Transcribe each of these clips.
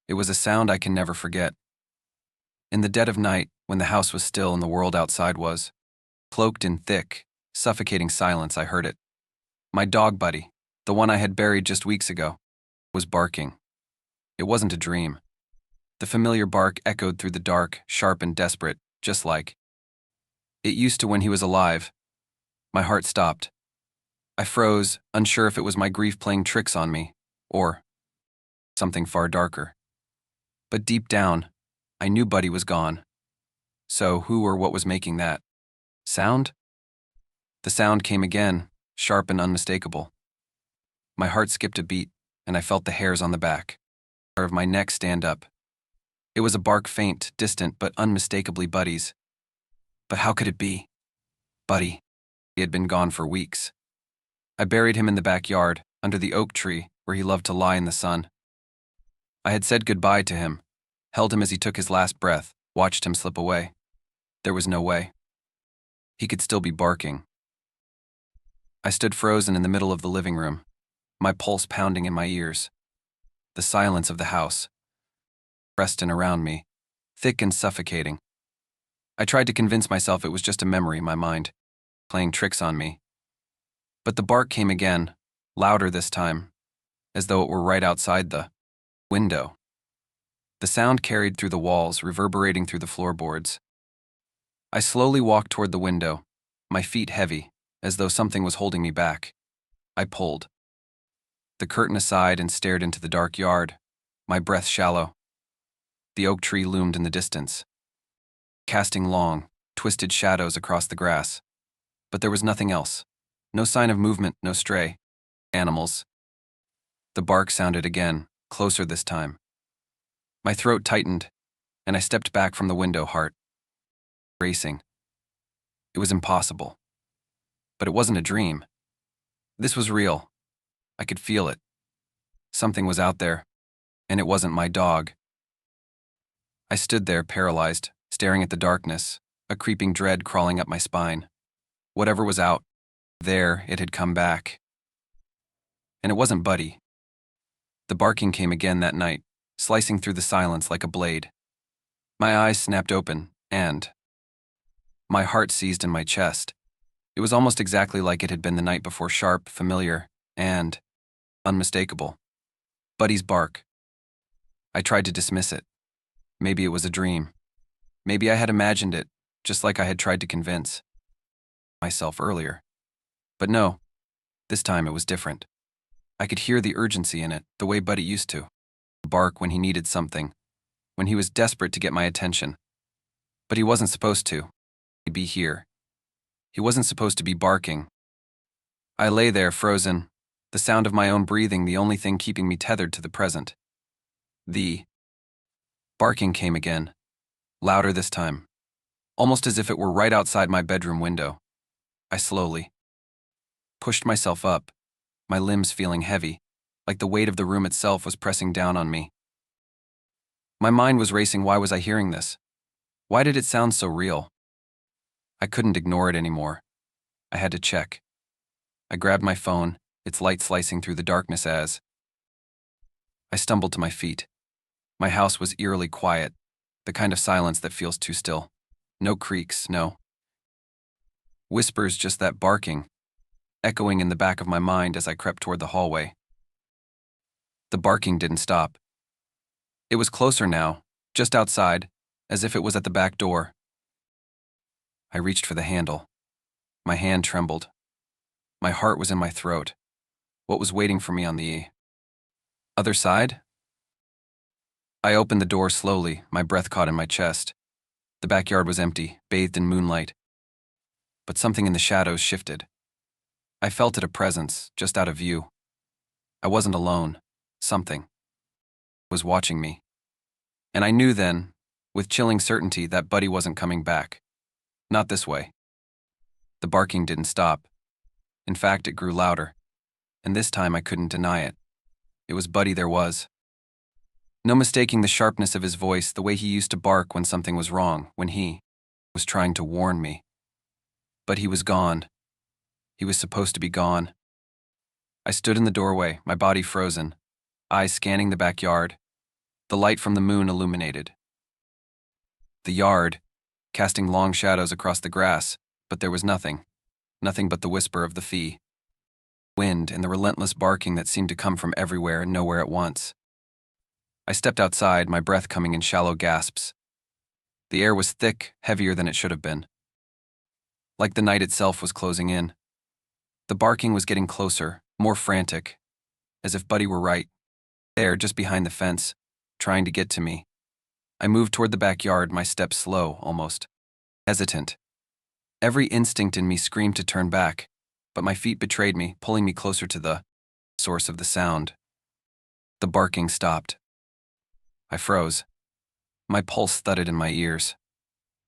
It was a sound I can never forget. In the dead of night, when the house was still and the world outside was cloaked in thick, suffocating silence, I heard it. My dog buddy, the one I had buried just weeks ago, was barking. It wasn't a dream. The familiar bark echoed through the dark, sharp and desperate, just like it used to when he was alive. My heart stopped. I froze, unsure if it was my grief playing tricks on me, or something far darker. But deep down, I knew Buddy was gone. So who or what was making that sound? The sound came again, sharp and unmistakable. My heart skipped a beat, and I felt the hairs on the back of my neck stand up. It was a bark, faint, distant, but unmistakably Buddy's. But how could it be? Buddy. He had been gone for weeks. I buried him in the backyard, under the oak tree, where he loved to lie in the sun. I had said goodbye to him, held him as he took his last breath, watched him slip away. There was no way. He could still be barking. I stood frozen in the middle of the living room, my pulse pounding in my ears. The silence of the house pressed in around me, thick and suffocating. I tried to convince myself it was just a memory in my mind, playing tricks on me. But the bark came again, louder this time, as though it were right outside the window. The sound carried through the walls, reverberating through the floorboards. I slowly walked toward the window, my feet heavy, as though something was holding me back. I pulled the curtain aside and stared into the dark yard, my breath shallow. The oak tree loomed in the distance, casting long, twisted shadows across the grass. But there was nothing else. No sign of movement, no stray animals. The bark sounded again, closer this time. My throat tightened, and I stepped back from the window, heart racing. It was impossible. But it wasn't a dream. This was real. I could feel it. Something was out there, and it wasn't my dog. I stood there, paralyzed, staring at the darkness, a creeping dread crawling up my spine. Whatever was out there, it had come back. And it wasn't Buddy. The barking came again that night, slicing through the silence like a blade. My eyes snapped open, and my heart seized in my chest. It was almost exactly like it had been the night before, sharp, familiar, and unmistakable. Buddy's bark. I tried to dismiss it. Maybe it was a dream. Maybe I had imagined it, just like I had tried to convince myself earlier. But no, this time it was different. I could hear the urgency in it, the way Buddy used to bark when he needed something, when he was desperate to get my attention. But he wasn't supposed to be here. He wasn't supposed to be barking. I lay there, frozen, the sound of my own breathing the only thing keeping me tethered to the present. The barking came again, louder this time, almost as if it were right outside my bedroom window. I slowly pushed myself up, my limbs feeling heavy, like the weight of the room itself was pressing down on me. My mind was racing. Why was I hearing this? Why did it sound so real? I couldn't ignore it anymore. I had to check. I grabbed my phone, its light slicing through the darkness as I stumbled to my feet. My house was eerily quiet, the kind of silence that feels too still. No creaks, no whispers, just that barking, echoing in the back of my mind as I crept toward the hallway. The barking didn't stop. It was closer now, just outside, as if it was at the back door. I reached for the handle. My hand trembled. My heart was in my throat. What was waiting for me on the other side? I opened the door slowly, my breath caught in my chest. The backyard was empty, bathed in moonlight. But something in the shadows shifted. I felt it, a presence, just out of view. I wasn't alone. Something was watching me. And I knew then, with chilling certainty, that Buddy wasn't coming back. Not this way. The barking didn't stop. In fact, it grew louder. And this time I couldn't deny it. It was Buddy there was. No mistaking the sharpness of his voice, the way he used to bark when something was wrong, when he was trying to warn me. But he was gone. He was supposed to be gone. I stood in the doorway, my body frozen, eyes scanning the backyard. The light from the moon illuminated the yard, casting long shadows across the grass, but there was nothing but the whisper of the wind and the relentless barking that seemed to come from everywhere and nowhere at once. I stepped outside, my breath coming in shallow gasps. The air was thick, heavier than it should have been. Like the night itself was closing in. The barking was getting closer, more frantic, as if Buddy were right there, just behind the fence, trying to get to me. I moved toward the backyard, my steps slow, almost hesitant. Every instinct in me screamed to turn back, but my feet betrayed me, pulling me closer to the source of the sound. The barking stopped. I froze. My pulse thudded in my ears.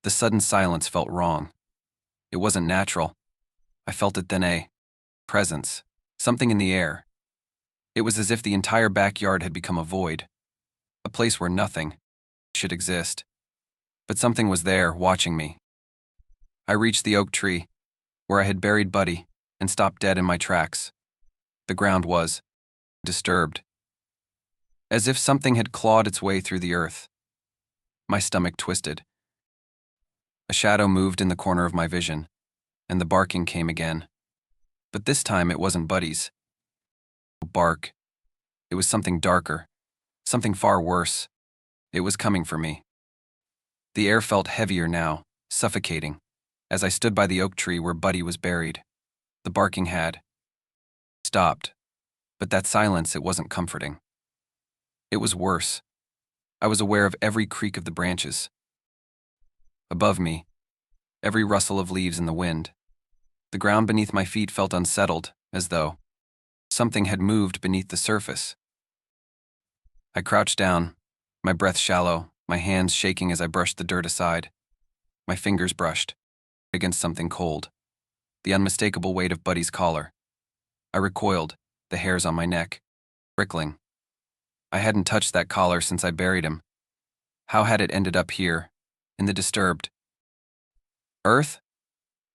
The sudden silence felt wrong. It wasn't natural. I felt it then, a presence, something in the air. It was as if the entire backyard had become a void, a place where nothing should exist. But something was there, watching me. I reached the oak tree, where I had buried Buddy, and stopped dead in my tracks. The ground was disturbed, as if something had clawed its way through the earth. My stomach twisted. A shadow moved in the corner of my vision, and the barking came again. But this time it wasn't Buddy's bark. It was something darker, something far worse. It was coming for me. The air felt heavier now, suffocating, as I stood by the oak tree where Buddy was buried. The barking had stopped, but that silence, it wasn't comforting. It was worse. I was aware of every creak of the branches above me, every rustle of leaves in the wind. The ground beneath my feet felt unsettled, as though something had moved beneath the surface. I crouched down, my breath shallow, my hands shaking as I brushed the dirt aside. My fingers brushed against something cold, the unmistakable weight of Buddy's collar. I recoiled, the hairs on my neck prickling. I hadn't touched that collar since I buried him. How had it ended up here, in the disturbed earth?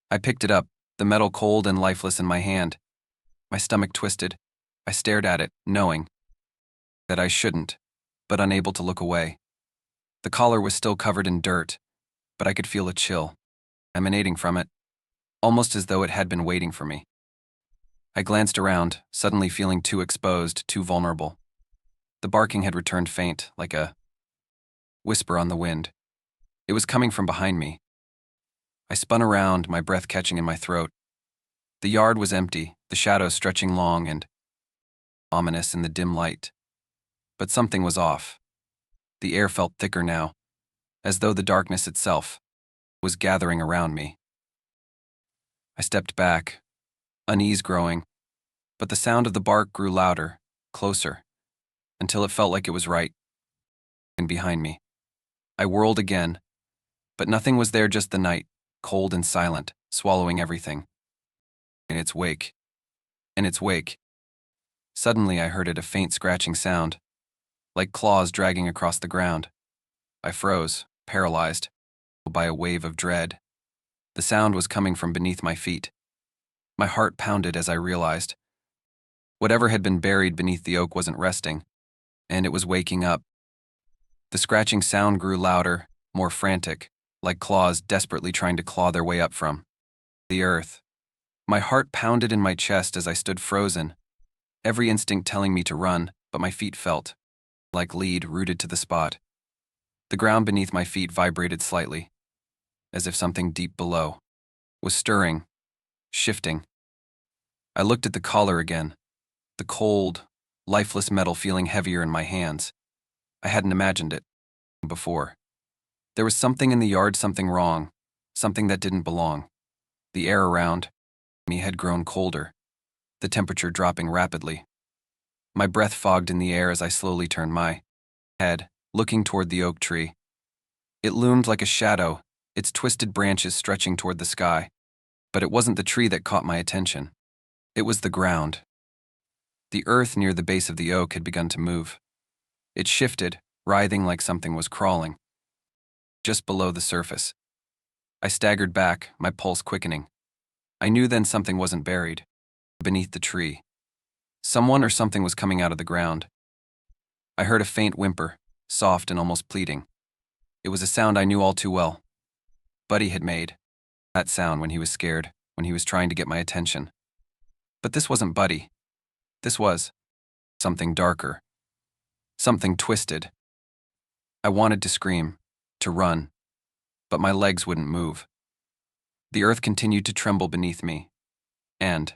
I picked it up, the metal cold and lifeless in my hand. My stomach twisted. I stared at it, knowing that I shouldn't, but unable to look away. The collar was still covered in dirt, but I could feel a chill emanating from it, almost as though it had been waiting for me. I glanced around, suddenly feeling too exposed, too vulnerable. The barking had returned faint, like a whisper on the wind. It was coming from behind me. I spun around, my breath catching in my throat. The yard was empty, the shadows stretching long and ominous in the dim light. But something was off. The air felt thicker now, as though the darkness itself was gathering around me. I stepped back, unease growing, but the sound of the bark grew louder, closer, until it felt like it was right and behind me. I whirled again, but nothing was there, just the night, cold and silent, swallowing everything. In its wake, suddenly I heard it, a faint scratching sound, like claws dragging across the ground. I froze, paralyzed by a wave of dread. The sound was coming from beneath my feet. My heart pounded as I realized whatever had been buried beneath the oak wasn't resting, and it was waking up. The scratching sound grew louder, more frantic, like claws desperately trying to claw their way up from the earth. My heart pounded in my chest as I stood frozen, every instinct telling me to run, but my feet felt like lead rooted to the spot. The ground beneath my feet vibrated slightly, as if something deep below was stirring, shifting. I looked at the collar again, the cold, lifeless metal feeling heavier in my hands. I hadn't imagined it before. There was something in the yard, something wrong, something that didn't belong. The air around me had grown colder, the temperature dropping rapidly. My breath fogged in the air as I slowly turned my head, looking toward the oak tree. It loomed like a shadow, its twisted branches stretching toward the sky. But it wasn't the tree that caught my attention. It was the ground. The earth near the base of the oak had begun to move. It shifted, writhing like something was crawling just below the surface. I staggered back, my pulse quickening. I knew then something wasn't buried beneath the tree. Someone or something was coming out of the ground. I heard a faint whimper, soft and almost pleading. It was a sound I knew all too well. Buddy had made that sound when he was scared, when he was trying to get my attention. But this wasn't Buddy. This was something darker, something twisted. I wanted to scream, to run, but my legs wouldn't move. The earth continued to tremble beneath me, and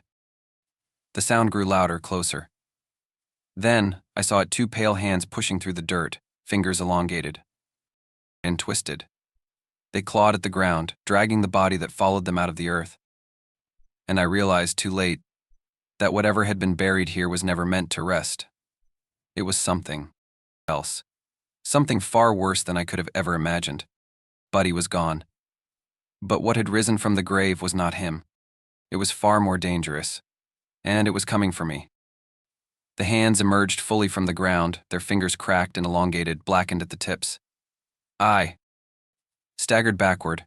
the sound grew louder, closer. Then I saw it, two pale hands pushing through the dirt, fingers elongated and twisted. They clawed at the ground, dragging the body that followed them out of the earth. And I realized too late that whatever had been buried here was never meant to rest. It was something else, something far worse than I could have ever imagined. Buddy was gone. But what had risen from the grave was not him. It was far more dangerous, and it was coming for me. The hands emerged fully from the ground, their fingers cracked and elongated, blackened at the tips. I staggered backward,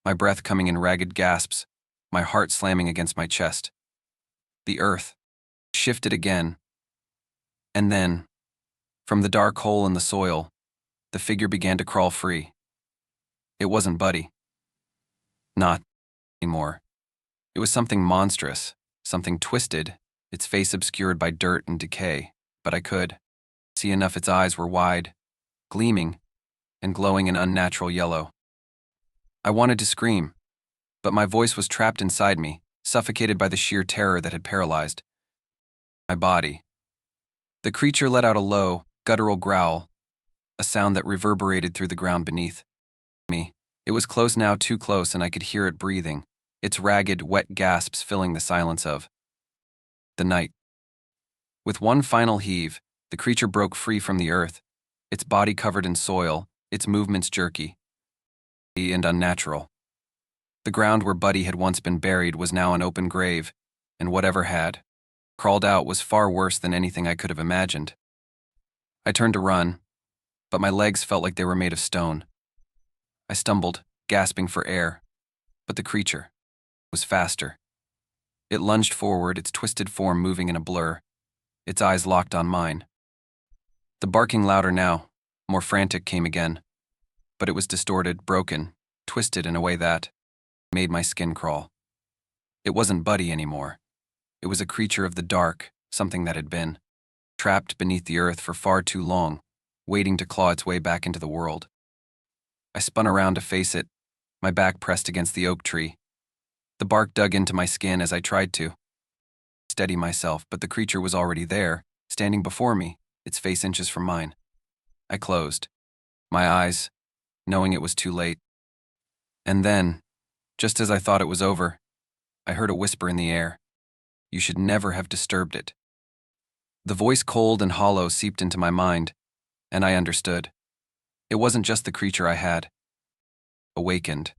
my breath coming in ragged gasps, my heart slamming against my chest. The earth shifted again, and then, from the dark hole in the soil, the figure began to crawl free. It wasn't Buddy. Not anymore. It was something monstrous, something twisted, its face obscured by dirt and decay, but I could see enough. Its eyes were wide, gleaming, and glowing an unnatural yellow. I wanted to scream, but my voice was trapped inside me, suffocated by the sheer terror that had paralyzed my body. The creature let out a low, guttural growl, a sound that reverberated through the ground beneath me. It was close now, too close, and I could hear it breathing, its ragged, wet gasps filling the silence of the night. With one final heave, the creature broke free from the earth, its body covered in soil, its movements jerky and unnatural. The ground where Buddy had once been buried was now an open grave, and whatever had crawled out was far worse than anything I could have imagined. I turned to run, but my legs felt like they were made of stone. I stumbled, gasping for air, but the creature was faster. It lunged forward, its twisted form moving in a blur, its eyes locked on mine. The barking louder now, more frantic, came again, but it was distorted, broken, twisted in a way that made my skin crawl. It wasn't Buddy anymore. It was a creature of the dark, something that had been trapped beneath the earth for far too long, waiting to claw its way back into the world. I spun around to face it, my back pressed against the oak tree. The bark dug into my skin as I tried to steady myself, but the creature was already there, standing before me, its face inches from mine. I closed my eyes, knowing it was too late. And then, just as I thought it was over, I heard a whisper in the air. You should never have disturbed it. The voice, cold and hollow, seeped into my mind, and I understood. It wasn't just the creature I had awakened.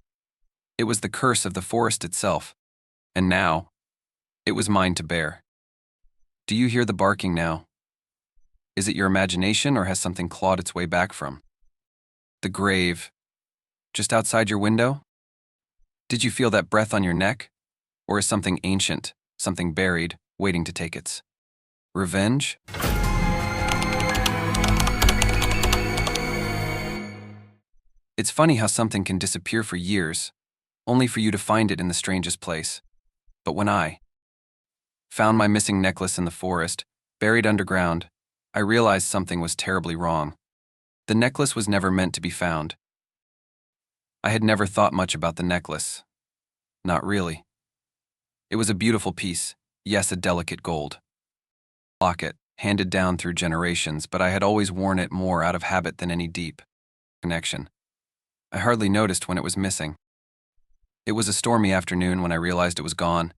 It was the curse of the forest itself, and now, it was mine to bear. Do you hear the barking now? Is it your imagination, or has something clawed its way back from the grave just outside your window? Did you feel that breath on your neck? Or is something ancient, something buried, waiting to take its revenge? It's funny how something can disappear for years, only for you to find it in the strangest place. But when I found my missing necklace in the forest, buried underground, I realized something was terribly wrong. The necklace was never meant to be found. I had never thought much about the necklace. Not really. It was a beautiful piece, yes, a delicate gold locket, handed down through generations, but I had always worn it more out of habit than any deep connection. I hardly noticed when it was missing. It was a stormy afternoon when I realized it was gone.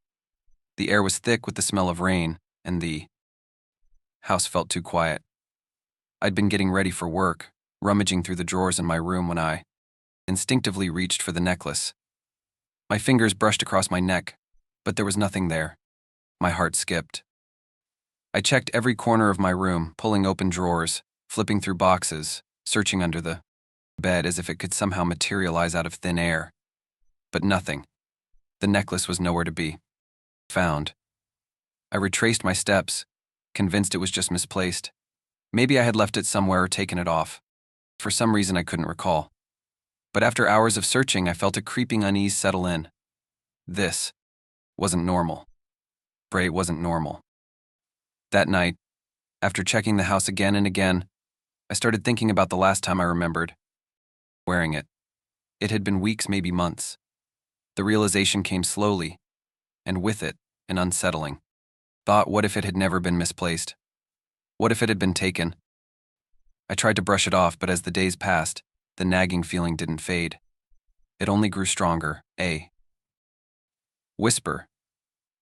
The air was thick with the smell of rain, and the house felt too quiet. I'd been getting ready for work, rummaging through the drawers in my room when I instinctively reached for the necklace. My fingers brushed across my neck, but there was nothing there. My heart skipped. I checked every corner of my room, pulling open drawers, flipping through boxes, searching under the bed as if it could somehow materialize out of thin air. But nothing. The necklace was nowhere to be found. I retraced my steps, convinced it was just misplaced. Maybe I had left it somewhere or taken it off. For some reason I couldn't recall. But after hours of searching, I felt a creeping unease settle in. This wasn't normal. Bray wasn't normal. That night, after checking the house again and again, I started thinking about the last time I remembered wearing it. It had been weeks, maybe months. The realization came slowly, and with it, an unsettling thought. What if it had never been misplaced? What if it had been taken? I tried to brush it off, but as the days passed, the nagging feeling didn't fade. It only grew stronger, a whisper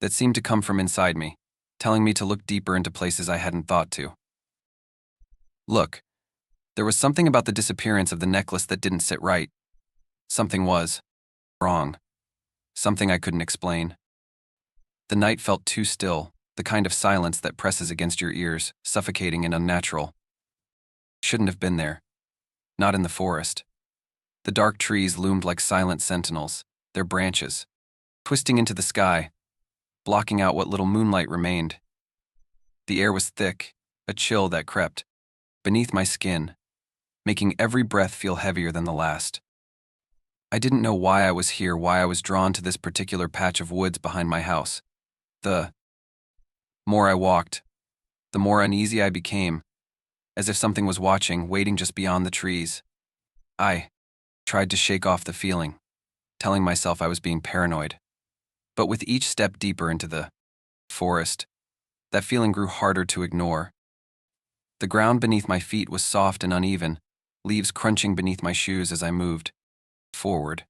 that seemed to come from inside me, telling me to look deeper into places I hadn't thought to. Look, there was something about the disappearance of the necklace that didn't sit right. Something was wrong. Something I couldn't explain. The night felt too still, the kind of silence that presses against your ears, suffocating and unnatural. Shouldn't have been there. Not in the forest. The dark trees loomed like silent sentinels, their branches twisting into the sky, blocking out what little moonlight remained. The air was thick, a chill that crept beneath my skin, making every breath feel heavier than the last. I didn't know why I was here, why I was drawn to this particular patch of woods behind my house. The more I walked, the more uneasy I became, as if something was watching, waiting just beyond the trees. I tried to shake off the feeling, telling myself I was being paranoid. But with each step deeper into the forest, that feeling grew harder to ignore. The ground beneath my feet was soft and uneven, leaves crunching beneath my shoes as I moved forward.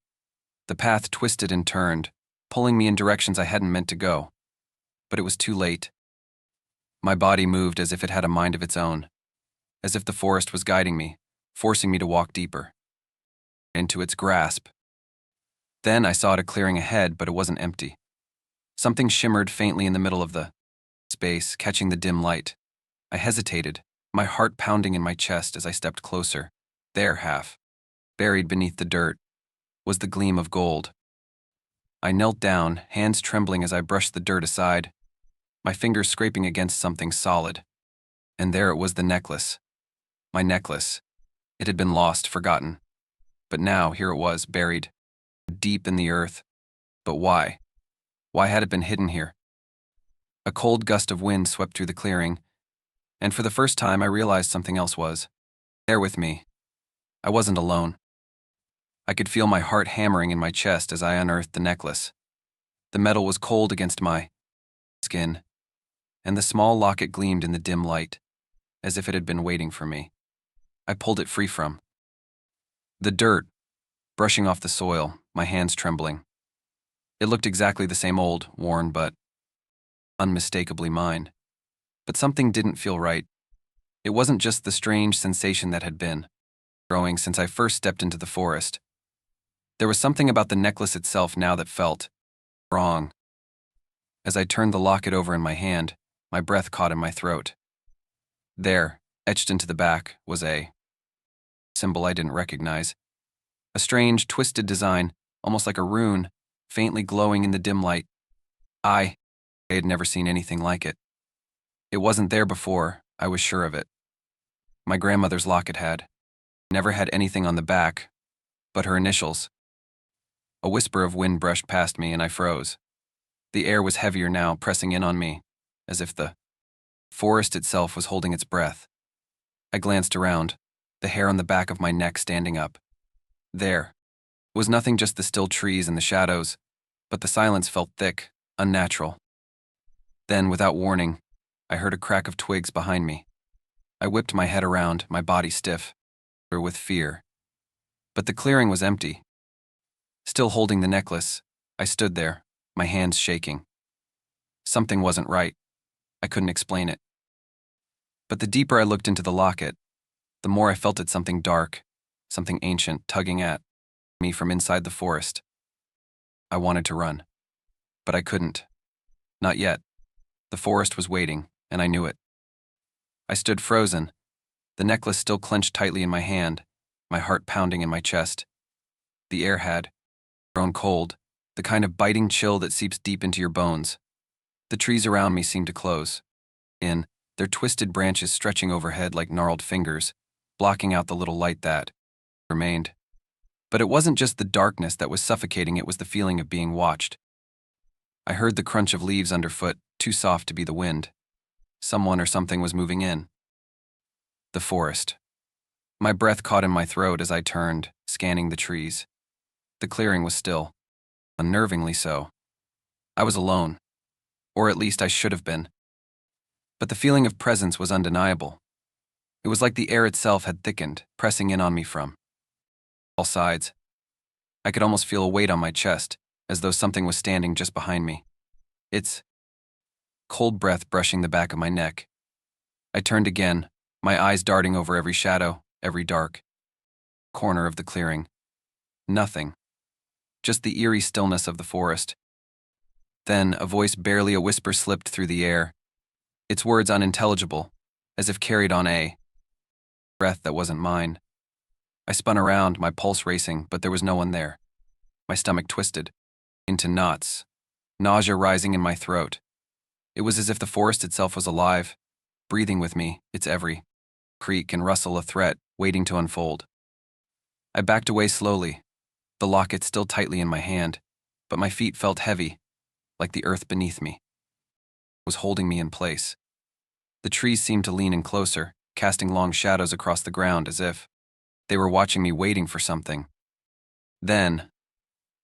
The path twisted and turned, pulling me in directions I hadn't meant to go. But it was too late. My body moved as if it had a mind of its own, as if the forest was guiding me, forcing me to walk deeper into its grasp. Then I saw a clearing ahead, but it wasn't empty. Something shimmered faintly in the middle of the space, catching the dim light. I hesitated, my heart pounding in my chest as I stepped closer. There, half buried beneath the dirt, was the gleam of gold. I knelt down, hands trembling as I brushed the dirt aside, my fingers scraping against something solid. And there it was, the necklace. My necklace. It had been lost, forgotten. But now, here it was, buried deep in the earth. But why? Why had it been hidden here? A cold gust of wind swept through the clearing, and for the first time I realized something else was there with me. I wasn't alone. I could feel my heart hammering in my chest as I unearthed the necklace. The metal was cold against my skin, and the small locket gleamed in the dim light, as if it had been waiting for me. I pulled it free from the dirt, brushing off the soil, my hands trembling. It looked exactly the same, old, worn, but unmistakably mine. But something didn't feel right. It wasn't just the strange sensation that had been growing since I first stepped into the forest. There was something about the necklace itself now that felt wrong. As I turned the locket over in my hand, my breath caught in my throat. There, etched into the back, was a symbol I didn't recognize. A strange, twisted design, almost like a rune, faintly glowing in the dim light. I had never seen anything like it. It wasn't there before, I was sure of it. My grandmother's locket had never had anything on the back, but her initials. A whisper of wind brushed past me and I froze. The air was heavier now, pressing in on me, as if the forest itself was holding its breath. I glanced around, the hair on the back of my neck standing up. There was nothing, just the still trees and the shadows, but the silence felt thick, unnatural. Then, without warning, I heard a crack of twigs behind me. I whipped my head around, my body stiff, with fear. But the clearing was empty. Still holding the necklace, I stood there, my hands shaking. Something wasn't right. I couldn't explain it. But the deeper I looked into the locket, the more I felt it, something dark, something ancient, tugging at me from inside the forest. I wanted to run, but I couldn't. Not yet. The forest was waiting, and I knew it. I stood frozen, the necklace still clenched tightly in my hand, my heart pounding in my chest. The air had grown cold, the kind of biting chill that seeps deep into your bones. The trees around me seemed to close in, their twisted branches stretching overhead like gnarled fingers, blocking out the little light that remained. But it wasn't just the darkness that was suffocating, it was the feeling of being watched. I heard the crunch of leaves underfoot, too soft to be the wind. Someone or something was moving in. The forest. My breath caught in my throat as I turned, scanning the trees. The clearing was still, unnervingly so. I was alone, or at least I should have been. But the feeling of presence was undeniable. It was like the air itself had thickened, pressing in on me from all sides. I could almost feel a weight on my chest, as though something was standing just behind me. Its cold breath brushing the back of my neck. I turned again, my eyes darting over every shadow, every dark corner of the clearing. Nothing. Just the eerie stillness of the forest. Then a voice, barely a whisper, slipped through the air, its words unintelligible, as if carried on a breath that wasn't mine. I spun around, my pulse racing, but there was no one there. My stomach twisted into knots, nausea rising in my throat. It was as if the forest itself was alive, breathing with me, its every creak and rustle a threat waiting to unfold. I backed away slowly, the locket still tightly in my hand, but my feet felt heavy, like the earth beneath me was holding me in place. The trees seemed to lean in closer, casting long shadows across the ground as if they were watching me, waiting for something. Then,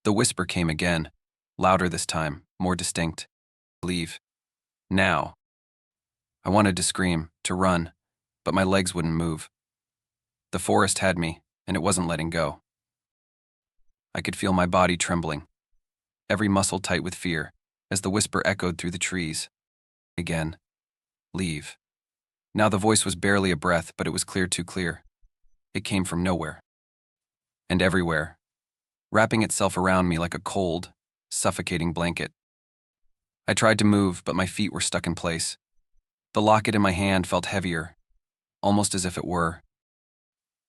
the whisper came again, louder this time, more distinct. Leave. Now. I wanted to scream, to run, but my legs wouldn't move. The forest had me, and it wasn't letting go. I could feel my body trembling, every muscle tight with fear, as the whisper echoed through the trees. Again. Leave. Now the voice was barely a breath, but it was clear, too clear. It came from nowhere. And everywhere, wrapping itself around me like a cold, suffocating blanket. I tried to move, but my feet were stuck in place. The locket in my hand felt heavier, almost as if it were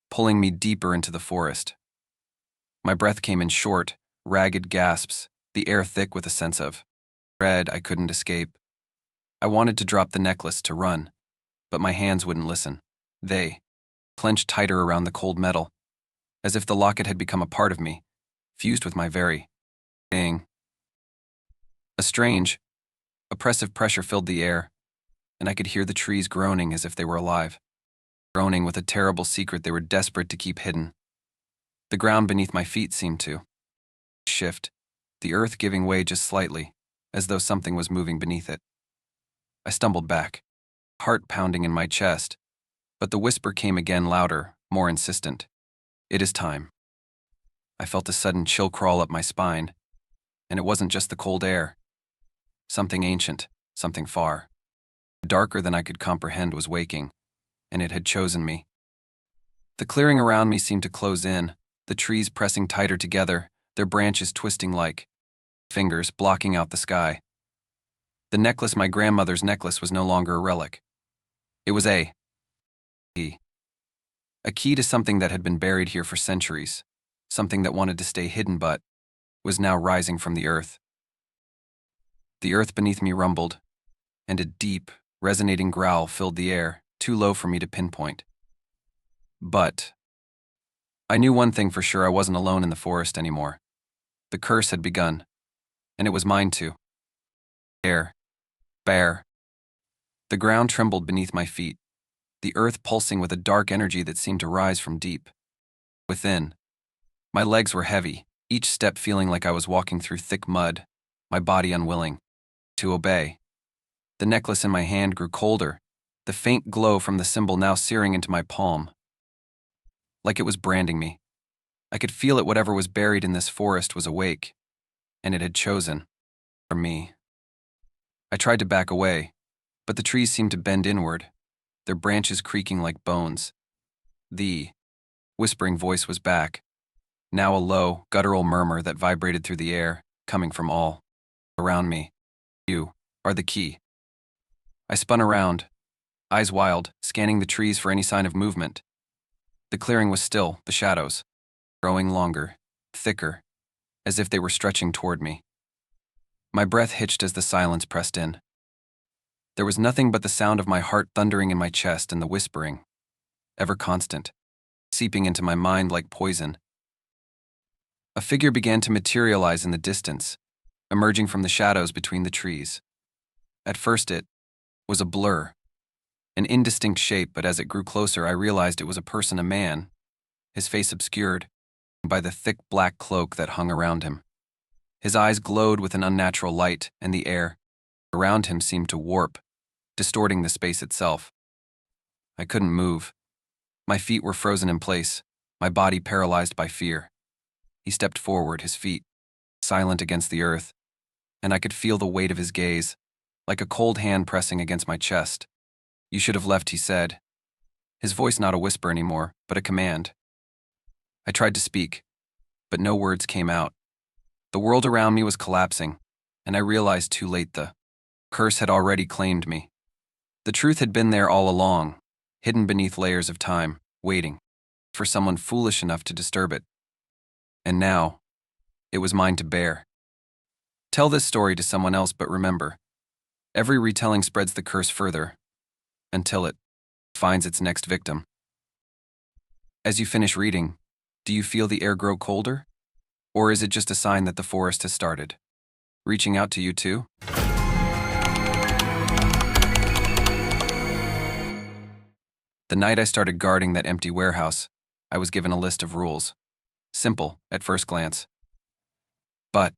pulling me deeper into the forest. My breath came in short, ragged gasps, the air thick with a sense of dread I couldn't escape. I wanted to drop the necklace, to run, but my hands wouldn't listen. They clenched tighter around the cold metal, as if the locket had become a part of me, fused with my very being. A strange, oppressive pressure filled the air, and I could hear the trees groaning as if they were alive, groaning with a terrible secret they were desperate to keep hidden. The ground beneath my feet seemed to shift, the earth giving way just slightly, as though something was moving beneath it. I stumbled back, heart pounding in my chest, but the whisper came again, louder, more insistent. It is time. I felt a sudden chill crawl up my spine, and it wasn't just the cold air. Something ancient, something far, darker than I could comprehend, was waking, and it had chosen me. The clearing around me seemed to close in, the trees pressing tighter together, their branches twisting like fingers blocking out the sky. The necklace, my grandmother's necklace, was no longer a relic. It was a key. A key to something that had been buried here for centuries, something that wanted to stay hidden but was now rising from the earth. The earth beneath me rumbled, and a deep, resonating growl filled the air, too low for me to pinpoint. But I knew one thing for sure: I wasn't alone in the forest anymore. The curse had begun, and it was mine too. Bare. The ground trembled beneath my feet, the earth pulsing with a dark energy that seemed to rise from deep within. My legs were heavy, each step feeling like I was walking through thick mud, my body unwilling to obey. The necklace in my hand grew colder, the faint glow from the symbol now searing into my palm, like it was branding me. I could feel it. Whatever was buried in this forest was awake, and it had chosen for me. I tried to back away, but the trees seemed to bend inward, their branches creaking like bones. The whispering voice was back, now a low, guttural murmur that vibrated through the air, coming from all around me. You are the key. I spun around, eyes wild, scanning the trees for any sign of movement. The clearing was still, the shadows growing longer, thicker, as if they were stretching toward me. My breath hitched as the silence pressed in. There was nothing but the sound of my heart thundering in my chest and the whispering, ever constant, seeping into my mind like poison. A figure began to materialize in the distance, emerging from the shadows between the trees. At first it was a blur, an indistinct shape, but as it grew closer I realized it was a person, a man, his face obscured by the thick black cloak that hung around him. His eyes glowed with an unnatural light, and the air around him seemed to warp, distorting the space itself. I couldn't move. My feet were frozen in place, my body paralyzed by fear. He stepped forward, his feet silent against the earth, and I could feel the weight of his gaze, like a cold hand pressing against my chest. "You should have left," he said, his voice not a whisper anymore, but a command. I tried to speak, but no words came out. The world around me was collapsing, and I realized too late the curse had already claimed me. The truth had been there all along, hidden beneath layers of time, waiting for someone foolish enough to disturb it. And now, it was mine to bear. Tell this story to someone else, but remember, every retelling spreads the curse further, until it finds its next victim. As you finish reading, do you feel the air grow colder? Or is it just a sign that the forest has started, reaching out to you too? The night I started guarding that empty warehouse, I was given a list of rules. Simple, at first glance. But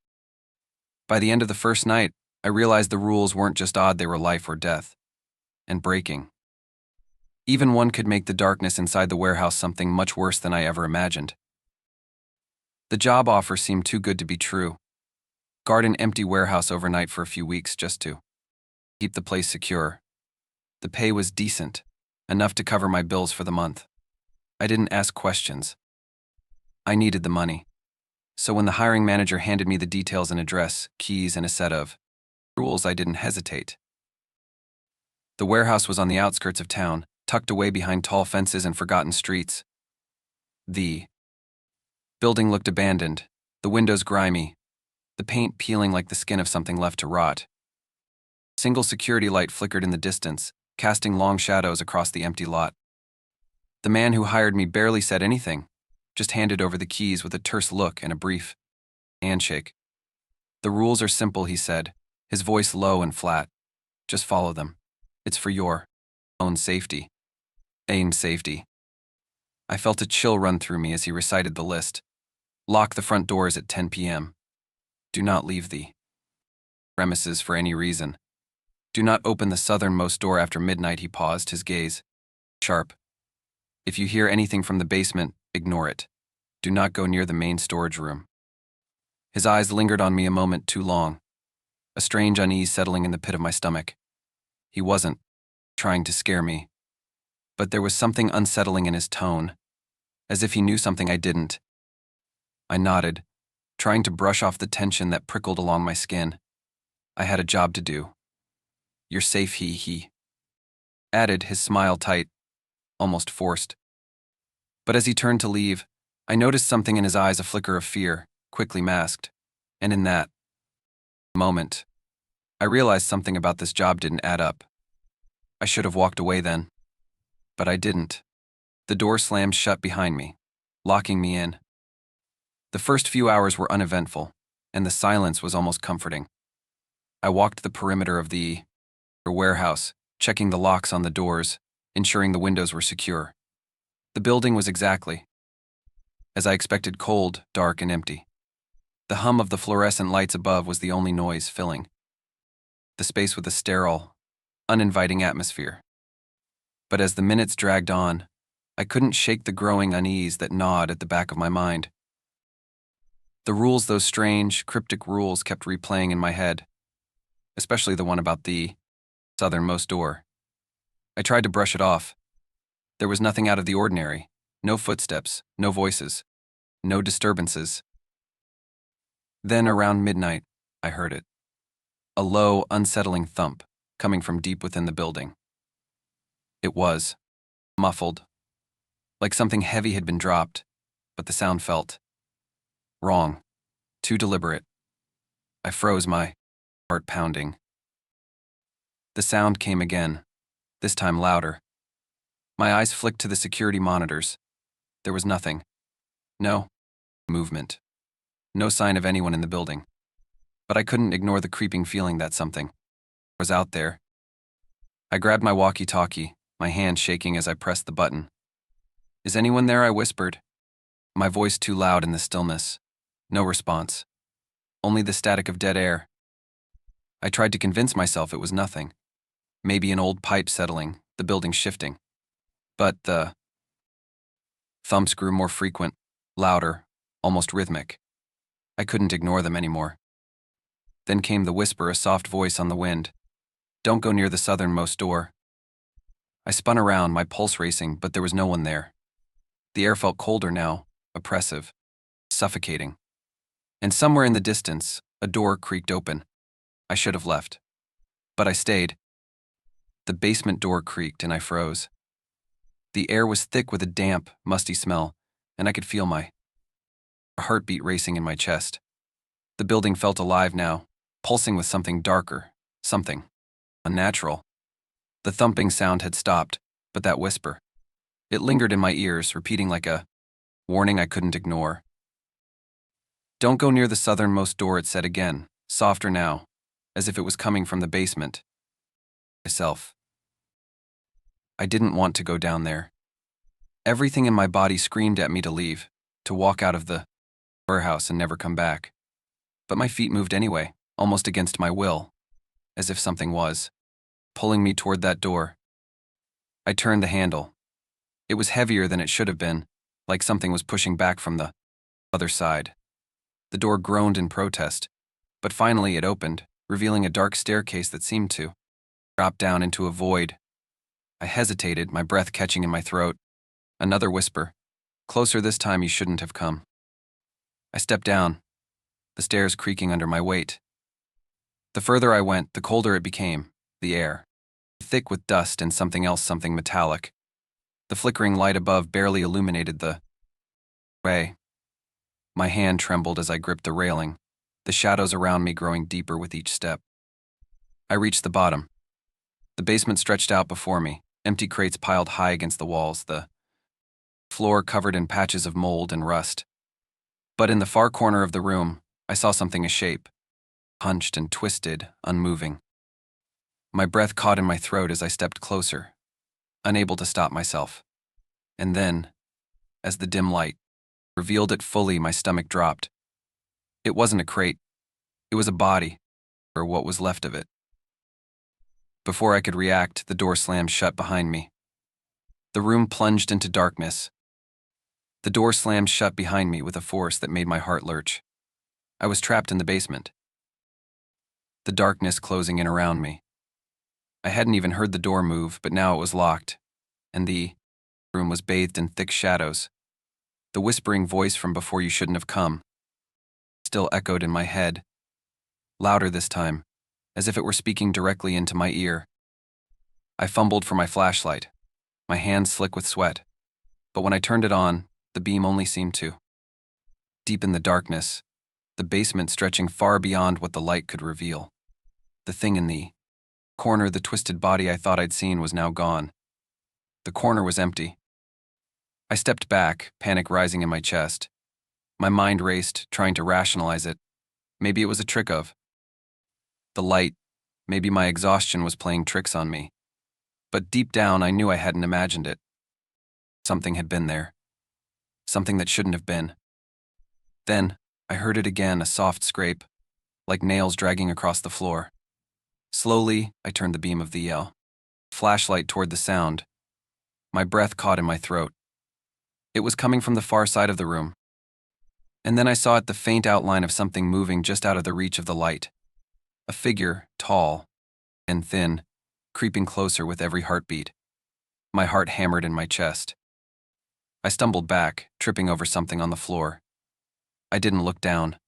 by the end of the first night, I realized the rules weren't just odd, they were life or death. And breaking. Even one could make the darkness inside the warehouse something much worse than I ever imagined. The job offer seemed too good to be true. Guard an empty warehouse overnight for a few weeks just to keep the place secure. The pay was decent, enough to cover my bills for the month. I didn't ask questions. I needed the money. So when the hiring manager handed me the details, an address, keys, and a set of rules, I didn't hesitate. The warehouse was on the outskirts of town, tucked away behind tall fences and forgotten streets. The building looked abandoned, the windows grimy, the paint peeling like the skin of something left to rot. A single security light flickered in the distance, casting long shadows across the empty lot. The man who hired me barely said anything, just handed over the keys with a terse look and a brief handshake. "The rules are simple," he said, his voice low and flat. "Just follow them. It's for your own safety." Ain safety. I felt a chill run through me as he recited the list. Lock the front doors at 10 p.m. Do not leave the premises for any reason. Do not open the southernmost door after midnight. He paused, his gaze sharp. If you hear anything from the basement, ignore it. Do not go near the main storage room. His eyes lingered on me a moment too long, a strange unease settling in the pit of my stomach. He wasn't trying to scare me, but there was something unsettling in his tone, as if he knew something I didn't. I nodded, trying to brush off the tension that prickled along my skin. I had a job to do. "You're safe," he added, his smile tight, almost forced. But as he turned to leave, I noticed something in his eyes, a flicker of fear, quickly masked. And in that moment, I realized something about this job didn't add up. I should have walked away then, but I didn't. The door slammed shut behind me, locking me in. The first few hours were uneventful, and the silence was almost comforting. I walked the perimeter of the warehouse, checking the locks on the doors, ensuring the windows were secure. The building was exactly as I expected, cold, dark, and empty. The hum of the fluorescent lights above was the only noise filling the space with a sterile, uninviting atmosphere. But as the minutes dragged on, I couldn't shake the growing unease that gnawed at the back of my mind. The rules, those strange, cryptic rules, kept replaying in my head, especially the one about the southernmost door. I tried to brush it off. There was nothing out of the ordinary, no footsteps, no voices, no disturbances. Then around midnight, I heard it. A low, unsettling thump coming from deep within the building. It was muffled, like something heavy had been dropped, but the sound felt wrong, too deliberate. I froze, my heart pounding. The sound came again, this time louder. My eyes flicked to the security monitors. There was nothing. No movement. No sign of anyone in the building. But I couldn't ignore the creeping feeling that something was out there. I grabbed my walkie-talkie, my hand shaking as I pressed the button. "Is anyone there?" I whispered, my voice too loud in the stillness. No response. Only the static of dead air. I tried to convince myself it was nothing. Maybe an old pipe settling, the building shifting. But the thumps grew more frequent, louder, almost rhythmic. I couldn't ignore them anymore. Then came the whisper, a soft voice on the wind. "Don't go near the southernmost door." I spun around, my pulse racing, but there was no one there. The air felt colder now, oppressive, suffocating. And somewhere in the distance, a door creaked open. I should have left. But I stayed. The basement door creaked and I froze. The air was thick with a damp, musty smell, and I could feel my heartbeat racing in my chest. The building felt alive now, pulsing with something darker, something unnatural. The thumping sound had stopped, but that whisper, it lingered in my ears, repeating like a warning I couldn't ignore. "Don't go near the southernmost door," it said again, softer now, as if it was coming from the basement. Myself. I didn't want to go down there. Everything in my body screamed at me to leave, to walk out of the warehouse and never come back. But my feet moved anyway, almost against my will, as if something was pulling me toward that door. I turned the handle. It was heavier than it should have been, like something was pushing back from the other side. The door groaned in protest, but finally it opened, revealing a dark staircase that seemed to drop down into a void. I hesitated, my breath catching in my throat. Another whisper. "Closer this time, you shouldn't have come." I stepped down, the stairs creaking under my weight. The further I went, the colder it became, the air, thick with dust and something else, something metallic. The flickering light above barely illuminated the way. My hand trembled as I gripped the railing, the shadows around me growing deeper with each step. I reached the bottom. The basement stretched out before me, empty crates piled high against the walls, the floor covered in patches of mold and rust. But in the far corner of the room, I saw something, a shape, hunched and twisted, unmoving. My breath caught in my throat as I stepped closer, unable to stop myself. And then, as the dim light revealed it fully, my stomach dropped. It wasn't a crate. It was a body, or what was left of it. Before I could react, the door slammed shut behind me. The room plunged into darkness. The door slammed shut behind me with a force that made my heart lurch. I was trapped in the basement. The darkness closing in around me. I hadn't even heard the door move, but now it was locked, and the room was bathed in thick shadows. The whispering voice from before, "You shouldn't have come," still echoed in my head, louder this time, as if it were speaking directly into my ear. I fumbled for my flashlight, my hands slick with sweat, but when I turned it on, the beam only seemed to deepen the darkness, the basement stretching far beyond what the light could reveal. The thing in the corner, the twisted body I thought I'd seen, was now gone. The corner was empty. I stepped back, panic rising in my chest. My mind raced, trying to rationalize it. Maybe it was a trick of the light. Maybe my exhaustion was playing tricks on me. But deep down, I knew I hadn't imagined it. Something had been there. Something that shouldn't have been. Then, I heard it again, a soft scrape, like nails dragging across the floor. Slowly, I turned the beam of the flashlight toward the sound. My breath caught in my throat. It was coming from the far side of the room. And then I saw it, the faint outline of something moving just out of the reach of the light. A figure, tall and thin, creeping closer with every heartbeat. My heart hammered in my chest. I stumbled back, tripping over something on the floor. I didn't look down.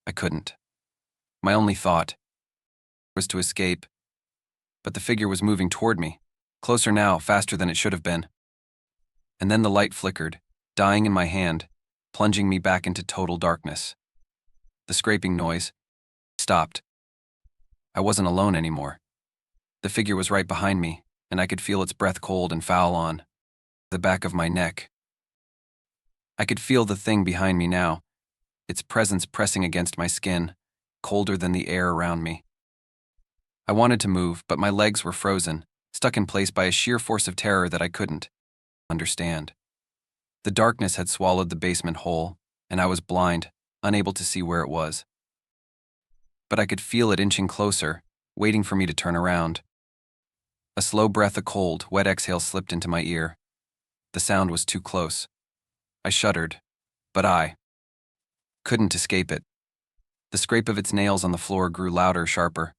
I couldn't. My only thought was to escape. But the figure was moving toward me, closer now, faster than it should have been. And then the light flickered, dying in my hand, plunging me back into total darkness. The scraping noise stopped. I wasn't alone anymore. The figure was right behind me, and I could feel its breath, cold and foul, on the back of my neck. I could feel the thing behind me now, its presence pressing against my skin, colder than the air around me. I wanted to move, but my legs were frozen, stuck in place by a sheer force of terror that I couldn't understand. The darkness had swallowed the basement whole, and I was blind, unable to see where it was. But I could feel it inching closer, waiting for me to turn around. A slow breath of cold, wet exhale slipped into my ear. The sound was too close. I shuddered, but I couldn't escape it. The scrape of its nails on the floor grew louder, sharper.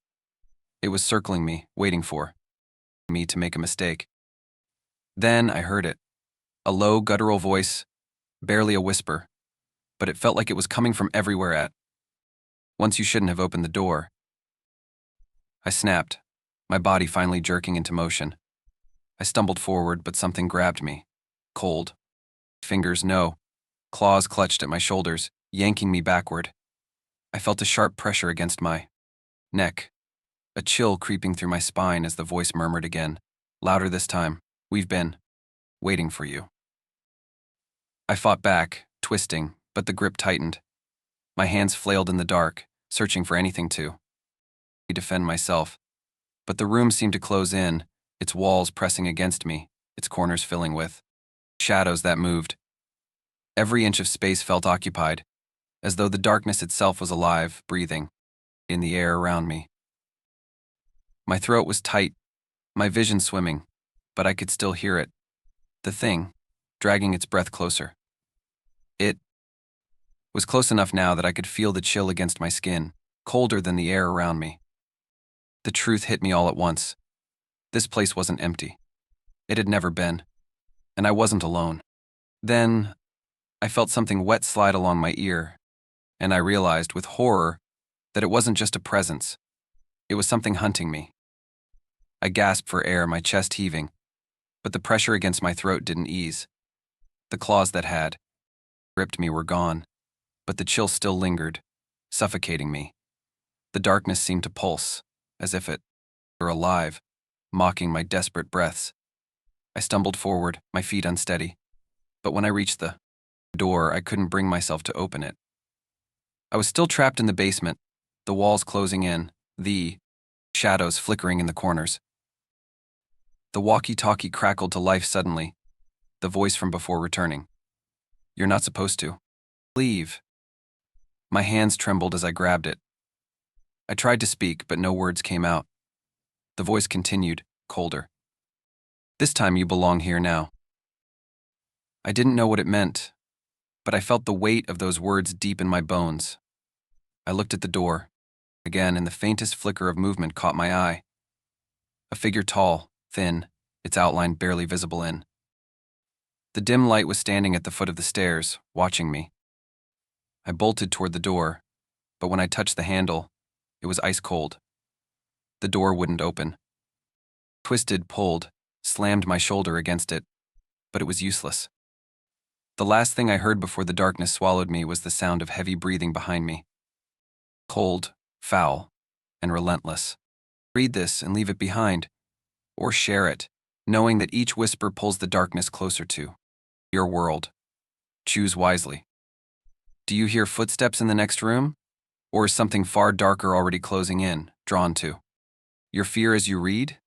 It was circling me, waiting for me to make a mistake. Then I heard it. A low, guttural voice, barely a whisper, but it felt like it was coming from everywhere at once. You shouldn't have opened the door. I snapped, my body finally jerking into motion. I stumbled forward, but something grabbed me. Cold. Fingers, no. Claws clutched at my shoulders, yanking me backward. I felt a sharp pressure against my neck, a chill creeping through my spine as the voice murmured again, louder this time, "We've been waiting for you." I fought back, twisting, but the grip tightened. My hands flailed in the dark, searching for anything to defend myself. But the room seemed to close in, its walls pressing against me, its corners filling with shadows that moved. Every inch of space felt occupied, as though the darkness itself was alive, breathing in the air around me. My throat was tight, my vision swimming, but I could still hear it. The thing, dragging its breath closer. It was close enough now that I could feel the chill against my skin, colder than the air around me. The truth hit me all at once. This place wasn't empty. It had never been. And I wasn't alone. Then, I felt something wet slide along my ear, and I realized with horror that it wasn't just a presence. It was something hunting me. I gasped for air, my chest heaving, but the pressure against my throat didn't ease. The claws that had gripped me were gone, but the chill still lingered, suffocating me. The darkness seemed to pulse, as if it were alive, mocking my desperate breaths. I stumbled forward, my feet unsteady, but when I reached the door, I couldn't bring myself to open it. I was still trapped in the basement, the walls closing in, the shadows flickering in the corners. The walkie-talkie crackled to life suddenly, the voice from before returning. "You're not supposed to leave." My hands trembled as I grabbed it. I tried to speak, but no words came out. The voice continued, colder. "This time you belong here now." I didn't know what it meant, but I felt the weight of those words deep in my bones. I looked at the door. Again, and the faintest flicker of movement caught my eye. A figure tall, thin, its outline barely visible in the dim light was standing at the foot of the stairs, watching me. I bolted toward the door, but when I touched the handle, it was ice cold. The door wouldn't open. Twisted, pulled, slammed my shoulder against it, but it was useless. The last thing I heard before the darkness swallowed me was the sound of heavy breathing behind me. Cold, foul, and relentless. Read this and leave it behind, or share it, knowing that each whisper pulls the darkness closer to your world. Choose wisely. Do you hear footsteps in the next room? Or is something far darker already closing in, drawn to your fear as you read?